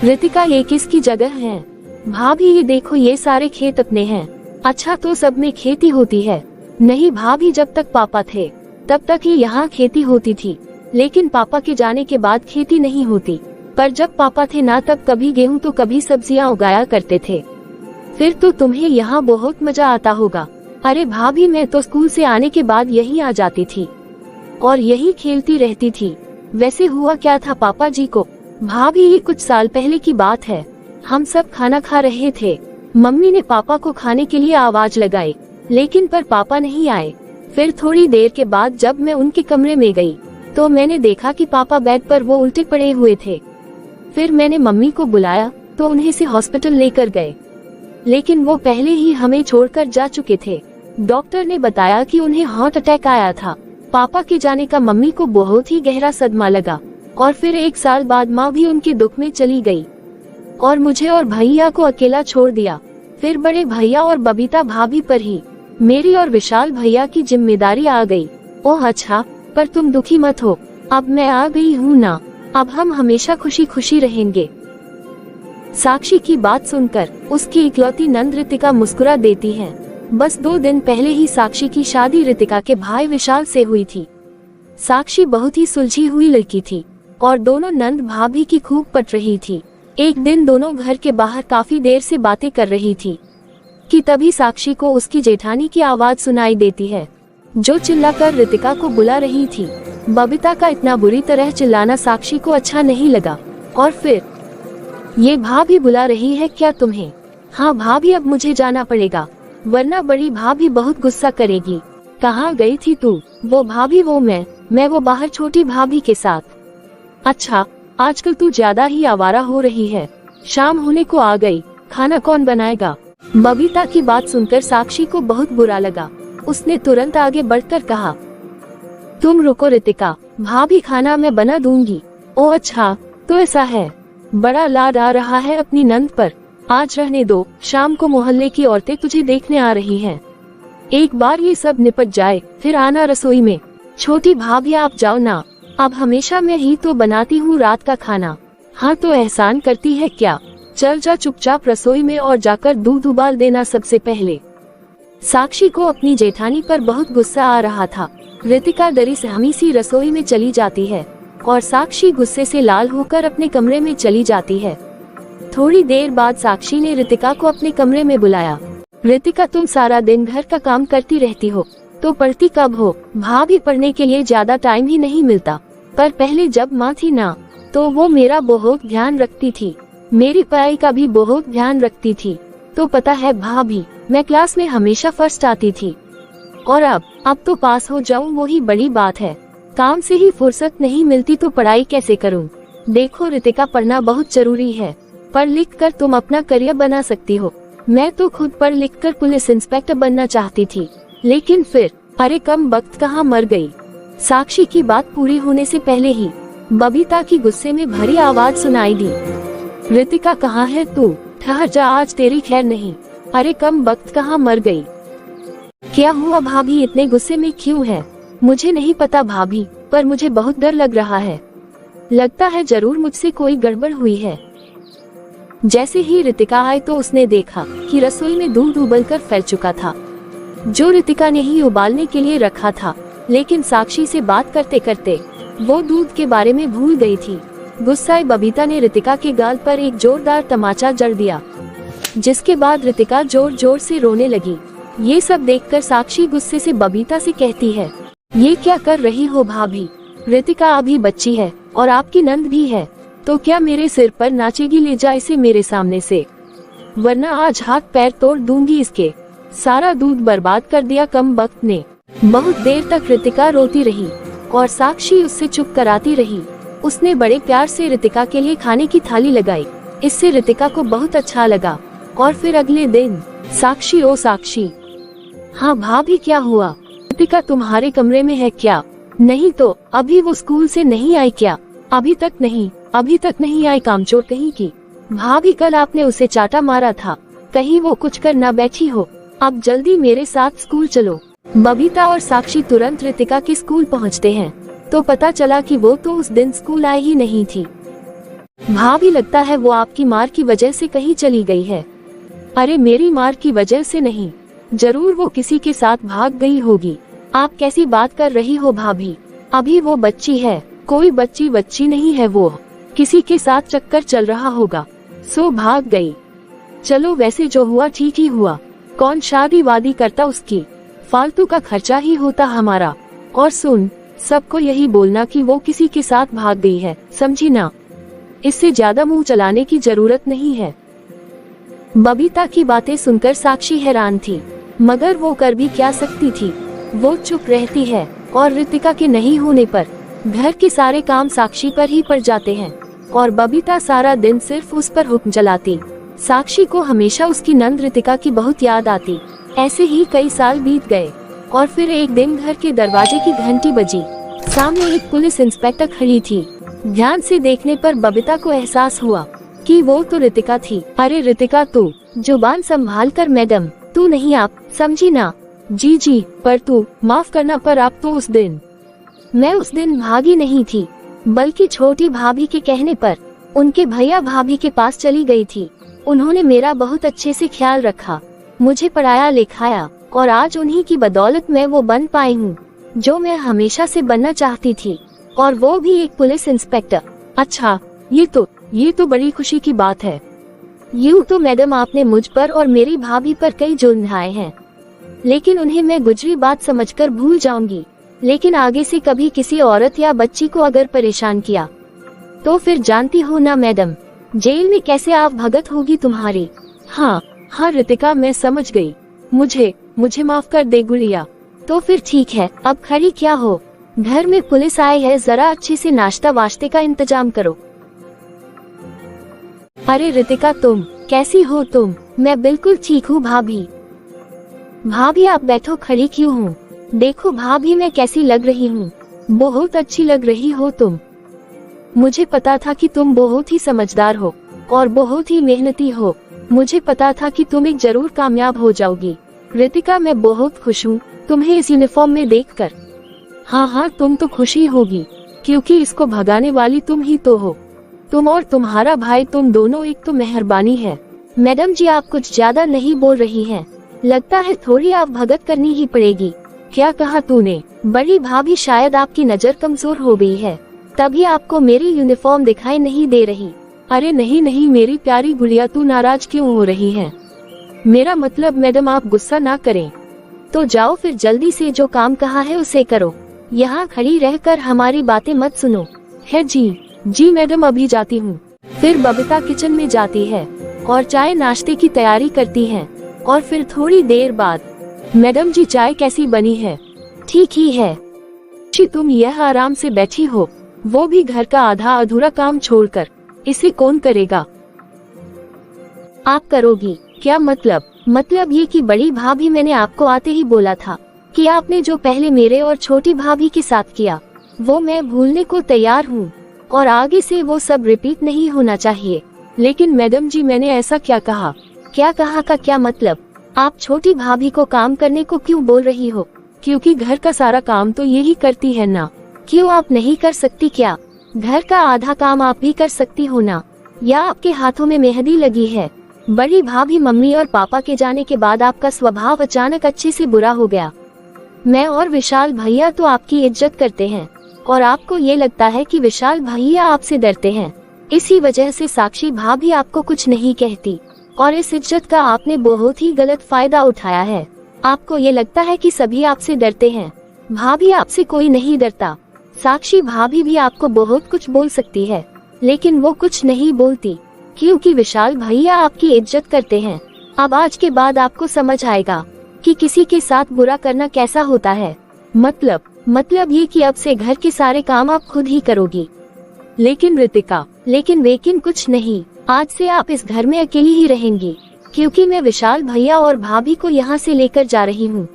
रितिका ये किसकी जगह है? भाभी ये देखो ये सारे खेत अपने हैं। अच्छा तो सब में खेती होती है? नहीं भाभी, जब तक पापा थे तब तक ही यहाँ खेती होती थी, लेकिन पापा के जाने के बाद खेती नहीं होती। पर जब पापा थे ना तब कभी गेहूं तो कभी सब्जियां उगाया करते थे। फिर तो तुम्हें यहाँ बहुत मजा आता होगा। अरे भाभी मैं तो स्कूल से आने के बाद यहीं आ जाती थी और यही खेलती रहती थी। वैसे हुआ क्या था पापा जी को? भाभी ये कुछ साल पहले की बात है। हम सब खाना खा रहे थे। मम्मी ने पापा को खाने के लिए आवाज लगाई, लेकिन पर पापा नहीं आए। फिर थोड़ी देर के बाद जब मैं उनके कमरे में गई तो मैंने देखा कि पापा बेड पर वो उल्टे पड़े हुए थे। फिर मैंने मम्मी को बुलाया तो उन्हें से हॉस्पिटल लेकर गए, लेकिन वो पहले ही हमें छोड़कर जा चुके थे। डॉक्टर ने बताया कि उन्हें हार्ट अटैक आया था। पापा के जाने का मम्मी को बहुत ही गहरा सदमा लगा और फिर 1 साल बाद माँ भी उनके दुख में चली गई और मुझे और भैया को अकेला छोड़ दिया। फिर बड़े भैया और बबीता भाभी पर ही मेरी और विशाल भैया की जिम्मेदारी आ गई। ओह अच्छा, पर तुम दुखी मत हो, अब मैं आ गई हूँ ना, अब हम हमेशा खुशी खुशी रहेंगे। साक्षी की बात सुनकर उसकी इकलौती नंद रितिका मुस्कुरा देती है। बस 2 दिन पहले ही साक्षी की शादी रितिका के भाई विशाल से हुई थी। साक्षी बहुत ही सुलझी हुई लड़की थी और दोनों नंद भाभी की खूब पट रही थी। एक दिन दोनों घर के बाहर काफी देर से बातें कर रही थी कि तभी साक्षी को उसकी जेठानी की आवाज सुनाई देती है, जो चिल्लाकर रितिका को बुला रही थी। बबीता का इतना बुरी तरह चिल्लाना साक्षी को अच्छा नहीं लगा और फिर, ये भाभी बुला रही है क्या तुम्हें? हाँ भाभी, अब मुझे जाना पड़ेगा वरना बड़ी भाभी बहुत गुस्सा करेगी। कहाँ गई थी तू? वो भाभी वो मैं वो बाहर छोटी भाभी के साथ। अच्छा, आजकल तू ज्यादा ही आवारा हो रही है। शाम होने को आ गई, खाना कौन बनाएगा? बबीता की बात सुनकर साक्षी को बहुत बुरा लगा। उसने तुरंत आगे बढ़कर कहा, तुम रुको रितिका, भाभी खाना मैं बना दूंगी। ओह अच्छा, तो ऐसा है? बड़ा लाड आ रहा है अपनी नंद पर। आज रहने दो, शाम को मोहल्ले की औरतें तुझे देखने आ रही हैं। एक बार ये सब निपट जाए फिर आना रसोई में। छोटी भाभी आप जाओ ना, अब हमेशा मैं ही तो बनाती हूँ रात का खाना। हाँ तो एहसान करती है क्या? चल जा चुपचाप रसोई में और जाकर दूध उबाल देना सबसे पहले। साक्षी को अपनी जेठानी पर बहुत गुस्सा आ रहा था। रितिका डरी सहमी सी रसोई में चली जाती है और साक्षी गुस्से से लाल होकर अपने कमरे में चली जाती है। थोड़ी देर बाद साक्षी ने रितिका को अपने कमरे में बुलाया। रितिका, तुम सारा दिन घर का काम करती रहती हो तो पढ़ती कब हो? भाभी, पढ़ने के लिए ज्यादा टाइम ही नहीं मिलता, पर पहले जब माँ थी ना तो वो मेरा बहुत ध्यान रखती थी, मेरी पढ़ाई का भी बहुत ध्यान रखती थी। तो पता है भाभी, मैं क्लास में हमेशा फर्स्ट आती थी और अब तो पास हो जाऊं वही बड़ी बात है। काम से ही फुर्सत नहीं मिलती तो पढ़ाई कैसे करूं? देखो रितिका, पढ़ना बहुत जरूरी है। पढ़ लिख कर तुम अपना करियर बना सकती हो। मैं तो खुद पढ़ लिख कर पुलिस इंस्पेक्टर बनना चाहती थी, लेकिन फिर अरे कम वक्त कहाँ मर गई। साक्षी की बात पूरी होने से पहले ही बबीता की गुस्से में भरी आवाज सुनाई दी, रितिका कहाँ है तू? ठहर जा, आज तेरी खैर नहीं। अरे कम वक्त कहाँ मर गई? क्या हुआ भाभी, इतने गुस्से में क्यों है? मुझे नहीं पता भाभी, पर मुझे बहुत डर लग रहा है। लगता है जरूर मुझसे कोई गड़बड़ हुई है। जैसे ही रितिका आई तो उसने देखा कि रसोई में दूध उबलकर फैल चुका था, जो रितिका ने ही उबालने के लिए रखा था। लेकिन साक्षी से बात करते करते वो दूध के बारे में भूल गई थी। गुस्साई बबीता ने रितिका के गाल पर एक जोरदार तमाचा जड़ दिया, जिसके बाद रितिका जोर जोर से रोने लगी। ये सब देखकर साक्षी गुस्से से बबीता से कहती है, ये क्या कर रही हो भाभी? रितिका अभी बच्ची है और आपकी नंद भी है, तो क्या मेरे सिर पर नाचेगी? ले जा इसे मेरे सामने से, वरना आज हाथ पैर तोड़ दूंगी इसके। सारा दूध बर्बाद कर दिया कम वक्त ने। बहुत देर तक रितिका रोती रही और साक्षी उससे चुप कराती रही। उसने बड़े प्यार से रितिका के लिए खाने की थाली लगाई। इससे रितिका को बहुत अच्छा लगा। और फिर अगले दिन, साक्षी, ओ साक्षी। हाँ भाभी, क्या हुआ? रितिका तुम्हारे कमरे में है क्या? नहीं तो अभी वो स्कूल से नहीं आई क्या? अभी तक नहीं आई, कामचोर कहीं की। भाभी, कल आपने उसे चाटा मारा था, कहीं वो कुछ कर न बैठी हो। अब जल्दी मेरे साथ स्कूल चलो। बबीता और साक्षी तुरंत रितिका के स्कूल पहुंचते हैं तो पता चला कि वो तो उस दिन स्कूल आई ही नहीं थी। भाभी लगता है वो आपकी मार की वजह से कहीं चली गई है। अरे मेरी मार की वजह से नहीं, जरूर वो किसी के साथ भाग गई होगी। आप कैसी बात कर रही हो भाभी, अभी वो बच्ची है, कोई बच्ची नहीं है, वो किसी के साथ चक्कर चल रहा होगा, सो भाग गई। चलो वैसे जो हुआ ठीक ही हुआ, कौन शादी वादी करता उसकी, फालतू का खर्चा ही होता हमारा। और सुन, सबको यही बोलना कि वो किसी के साथ भाग गई है, समझी ना, इससे ज्यादा मुंह चलाने की जरूरत नहीं है। बबीता की बातें सुनकर साक्षी हैरान थी, मगर वो कर भी क्या सकती थी। वो चुप रहती है और रितिका के नहीं होने पर घर के सारे काम साक्षी पर ही पड़ जाते हैं और बबीता सारा दिन सिर्फ उस पर हुक्म चलाती। साक्षी को हमेशा उसकी नंद रितिका की बहुत याद आती। ऐसे ही कई साल बीत गए और फिर एक दिन घर के दरवाजे की घंटी बजी। सामने एक पुलिस इंस्पेक्टर खड़ी थी। ध्यान से देखने पर बबीता को एहसास हुआ कि वो तो रितिका थी। अरे रितिका, तू जुबान संभाल कर मैडम, तू नहीं आप, समझी ना। जी, पर तू माफ करना, पर आप तो मैं उस दिन भागी नहीं थी, बल्कि छोटी भाभी के कहने पर उनके भैया भाभी के पास चली गई थी। उन्होंने मेरा बहुत अच्छे से ख्याल रखा, मुझे पढ़ाया लिखाया और आज उन्हीं की बदौलत मैं वो बन पाई हूँ जो मैं हमेशा से बनना चाहती थी, और वो भी एक पुलिस इंस्पेक्टर। अच्छा, ये तो बड़ी खुशी की बात है। यूँ तो मैडम आपने मुझ पर और मेरी भाभी पर कई जुल्म ढाए हैं, लेकिन उन्हें मैं गुजरी बात समझकर भूल जाऊंगी। लेकिन आगे से कभी किसी औरत या बच्ची को अगर परेशान किया तो फिर जानती हो ना मैडम, जेल में कैसे आप भगत होगी तुम्हारी। हाँ रितिका, मैं समझ गई, मुझे माफ कर दे गुड़िया। तो फिर ठीक है, अब खड़ी क्या हो, घर में पुलिस आई है, जरा अच्छे से नाश्ता वाश्ते का इंतजाम करो। अरे रितिका, तुम कैसी हो तुम? मैं बिल्कुल ठीक हूँ भाभी। भाभी आप बैठो, खड़ी क्यों हूँ? देखो भाभी मैं कैसी लग रही हूँ। बहुत अच्छी लग रही हो तुम। मुझे पता था कि तुम बहुत ही समझदार हो और बहुत ही मेहनती हो। मुझे पता था कि तुम एक जरूर कामयाब हो जाओगी। रितिका, मैं बहुत खुश हूँ तुम्हें इस यूनिफॉर्म में देखकर। हाँ, तुम तो खुशी होगी, क्योंकि इसको भगाने वाली तुम ही तो हो। तुम और तुम्हारा भाई, तुम दोनों एक तो मेहरबानी है। मैडम जी, आप कुछ ज्यादा नहीं बोल रही हैं। लगता है थोड़ी आप भगत करनी ही पड़ेगी। क्या कहा तूने? बड़ी भाभी, शायद आपकी नजर कमजोर हो गई है, तभी आपको मेरी यूनिफॉर्म दिखाई नहीं दे रही। अरे नहीं मेरी प्यारी गुड़िया, तू नाराज क्यों हो रही है? मेरा मतलब मैडम, आप गुस्सा ना करें। तो जाओ फिर जल्दी से जो काम कहा है उसे करो, यहाँ खड़ी रहकर हमारी बातें मत सुनो। है जी मैडम, अभी जाती हूँ। फिर बबीता किचन में जाती है और चाय नाश्ते की तैयारी करती है। और फिर थोड़ी देर बाद, मैडम जी चाय कैसी बनी है? ठीक ही है जी, तुम यह आराम से बैठी हो, वो भी घर का आधा अधूरा काम छोड़कर। इसे कौन करेगा? आप करोगी। क्या मतलब? मतलब ये कि बड़ी भाभी, मैंने आपको आते ही बोला था कि आपने जो पहले मेरे और छोटी भाभी के साथ किया वो मैं भूलने को तैयार हूँ, और आगे से वो सब रिपीट नहीं होना चाहिए। लेकिन मैडम जी, मैंने ऐसा क्या कहा? क्या कहा का क्या मतलब? आप छोटी भाभी को काम करने को क्यों बोल रही हो? क्योंकि घर का सारा काम तो यही करती है ना। क्यों आप नहीं कर सकती क्या? घर का आधा काम आप भी कर सकती हो ना। या आपके हाथों में मेहंदी लगी है? बड़ी भाभी, मम्मी और पापा के जाने के बाद आपका स्वभाव अचानक अच्छे से बुरा हो गया। मैं और विशाल भैया तो आपकी इज्जत करते हैं, और आपको ये लगता है कि विशाल भैया आपसे डरते हैं। इसी वजह से साक्षी भाभी आपको कुछ नहीं कहती, और इस इज्जत का आपने बहुत ही गलत फायदा उठाया है। आपको ये लगता है कि सभी आपसे डरते हैं। भाभी, आपसे कोई नहीं डरता। साक्षी भाभी भी आपको बहुत कुछ बोल सकती है, लेकिन वो कुछ नहीं बोलती, क्योंकि विशाल भैया आपकी इज्जत करते हैं। अब आज के बाद आपको समझ आएगा कि किसी के साथ बुरा करना कैसा होता है। मतलब ये कि अब से घर के सारे काम आप खुद ही करोगी। लेकिन रितिका, लेकिन कुछ नहीं, आज से आप इस घर में अकेली ही रहेंगी, क्योंकि मैं विशाल भैया और भाभी को यहाँ से लेकर जा रही हूँ।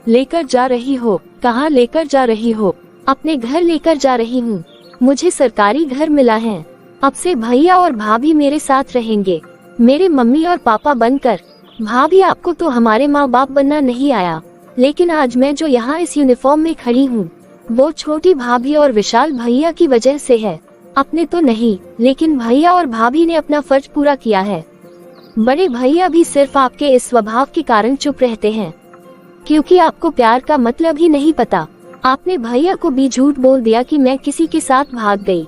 लेकर जा रही हो? कहाँ लेकर जा रही हो? अपने घर लेकर जा रही हूँ। मुझे सरकारी घर मिला है। अब से भैया और भाभी मेरे साथ रहेंगे, मेरे मम्मी और पापा बनकर। भाभी, आपको तो हमारे माँ बाप बनना नहीं आया, लेकिन आज मैं जो यहाँ इस यूनिफॉर्म में खड़ी हूँ वो छोटी भाभी और विशाल भैया की वजह से है। अपने तो नहीं, लेकिन भैया और भाभी ने अपना फर्ज पूरा किया है। बड़े भैया भी सिर्फ आपके इस स्वभाव के कारण चुप रहते हैं, क्योंकि आपको प्यार का मतलब ही नहीं पता। आपने भैया को भी झूठ बोल दिया कि मैं किसी के साथ भाग गई।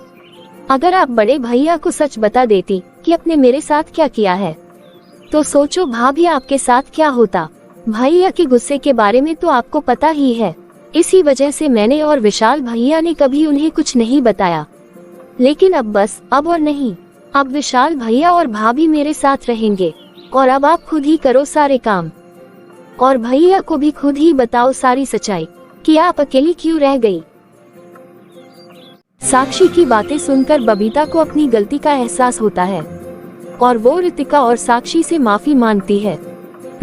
अगर आप बड़े भैया को सच बता देती कि आपने मेरे साथ क्या किया है, तो सोचो भाभी आपके साथ क्या होता। भैया के गुस्से के बारे में तो आपको पता ही है, इसी वजह से मैंने और विशाल भैया ने कभी उन्हें कुछ नहीं बताया। लेकिन अब बस, अब और नहीं। अब विशाल भैया और भाभी मेरे साथ रहेंगे, और अब आप खुद ही करो सारे काम, और भैया को भी खुद ही बताओ सारी सच्चाई कि आप अकेली क्यों रह गई। साक्षी की बातें सुनकर बबीता को अपनी गलती का एहसास होता है, और वो रितिका और साक्षी से माफी मांगती है।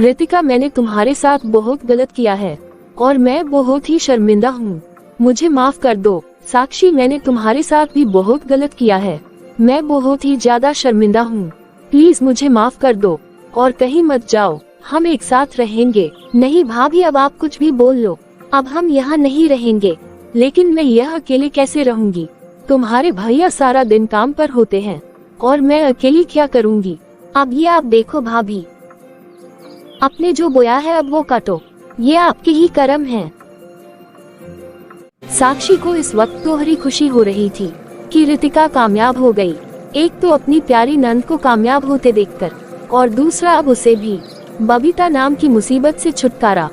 रितिका, मैंने तुम्हारे साथ बहुत गलत किया है और मैं बहुत ही शर्मिंदा हूँ, मुझे माफ कर दो। साक्षी, मैंने तुम्हारे साथ भी बहुत गलत किया है, मैं बहुत ही ज्यादा शर्मिंदा हूँ, प्लीज मुझे माफ कर दो और कहीं मत जाओ, हम एक साथ रहेंगे। नहीं भाभी, अब आप कुछ भी बोल लो, अब हम यहाँ नहीं रहेंगे। लेकिन मैं यह अकेले कैसे रहूंगी? तुम्हारे भैया सारा दिन काम पर होते हैं और मैं अकेली क्या करूंगी? अब ये आप देखो भाभी, आपने जो बोया है अब वो काटो, ये आपके ही कर्म हैं। साक्षी को इस वक्त दोहरी खुशी हो रही थी कि रितिका कामयाब हो गई। एक तो अपनी प्यारी नंद को कामयाब होते देखकर, और दूसरा अब उसे भी बबीता नाम की मुसीबत से छुटकारा।